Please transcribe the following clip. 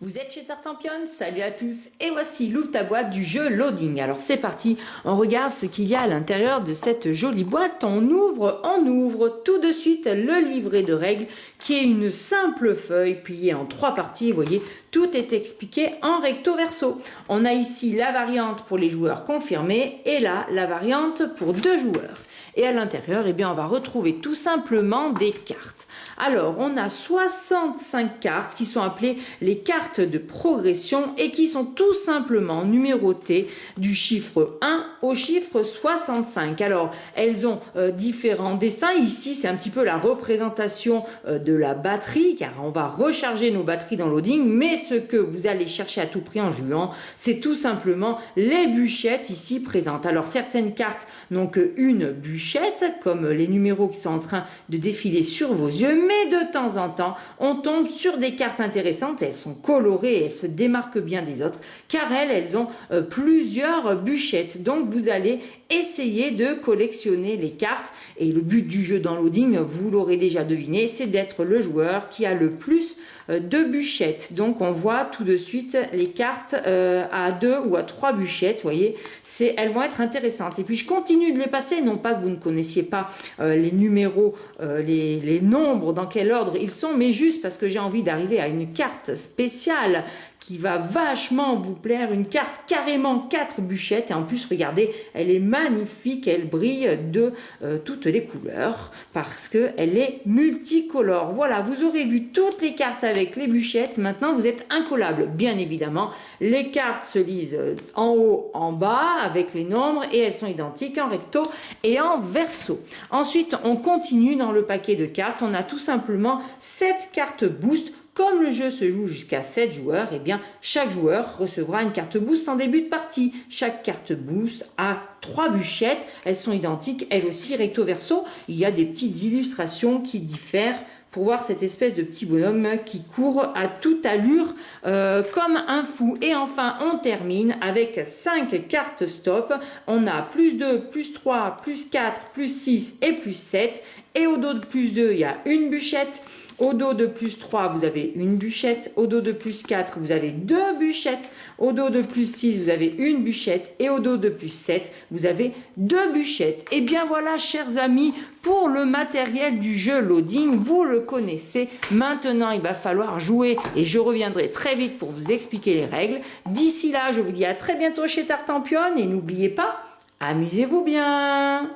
Vous êtes chez Tartampion, salut à tous, et voici l'ouvre ta boîte du jeu Loading. Alors c'est parti, on regarde ce qu'il y a à l'intérieur de cette jolie boîte, on ouvre tout de suite le livret de règles qui est une simple feuille pliée en 3 parties, vous voyez, tout est expliqué en recto verso. On a ici la variante pour les joueurs confirmés et là la variante pour 2 joueurs. Et à l'intérieur, eh bien, on va retrouver tout simplement des cartes. Alors, on a 65 cartes qui sont appelées les cartes de progression et qui sont tout simplement numérotées du chiffre 1 au chiffre 65. Alors, elles ont différents dessins. Ici, c'est un petit peu la représentation de la batterie, car on va recharger nos batteries dans Loading. Mais ce que vous allez chercher à tout prix en jouant, c'est tout simplement les bûchettes ici présentes. Alors, certaines cartes n'ont qu'une bûchette, comme les numéros qui sont en train de défiler sur vos yeux, mais de temps en temps, on tombe sur des cartes intéressantes, elles sont colorées, elles se démarquent bien des autres, car elles ont plusieurs bûchettes. Donc vous allez essayer de collectionner les cartes, et le but du jeu dans Loading, vous l'aurez déjà deviné, c'est d'être le joueur qui a le plus de bûchettes. Donc on voit tout de suite les cartes à 2 ou à 3 bûchettes, vous voyez, elles vont être intéressantes. Et puis je continue de les passer, non pas que vous ne connaissiez pas les numéros, les nombres, dans quel ordre ils sont, mais juste parce que j'ai envie d'arriver à une carte spéciale qui va vachement vous plaire, une carte carrément 4 bûchettes, et en plus regardez, elle est magnifique, elle brille de toutes les couleurs parce que elle est multicolore. Voilà, vous aurez vu toutes les cartes avec les bûchettes, maintenant vous êtes incollable. Bien évidemment, les cartes se lisent en haut, en bas avec les nombres et elles sont identiques en recto et en verso. Ensuite, on continue dans le paquet de cartes, on a tout simplement 7 cartes boost. Comme le jeu se joue jusqu'à 7 joueurs, eh bien, chaque joueur recevra une carte boost en début de partie. Chaque carte boost a 3 bûchettes, elles sont identiques, elles aussi recto verso. Il y a des petites illustrations qui diffèrent pour voir cette espèce de petit bonhomme qui court à toute allure comme un fou. Et enfin, on termine avec 5 cartes stop. On a plus 2, plus 3, plus 4, plus 6 et plus 7. Et au dos de plus 2, il y a une bûchette. Au dos de plus 3, vous avez une bûchette. Au dos de plus 4, vous avez 2 bûchettes. Au dos de plus 6, vous avez une bûchette. Et au dos de plus 7, vous avez 2 bûchettes. Et bien voilà, chers amis, pour le matériel du jeu Loading, vous le connaissez. Maintenant, il va falloir jouer et je reviendrai très vite pour vous expliquer les règles. D'ici là, je vous dis à très bientôt chez Tartampion et n'oubliez pas, amusez-vous bien!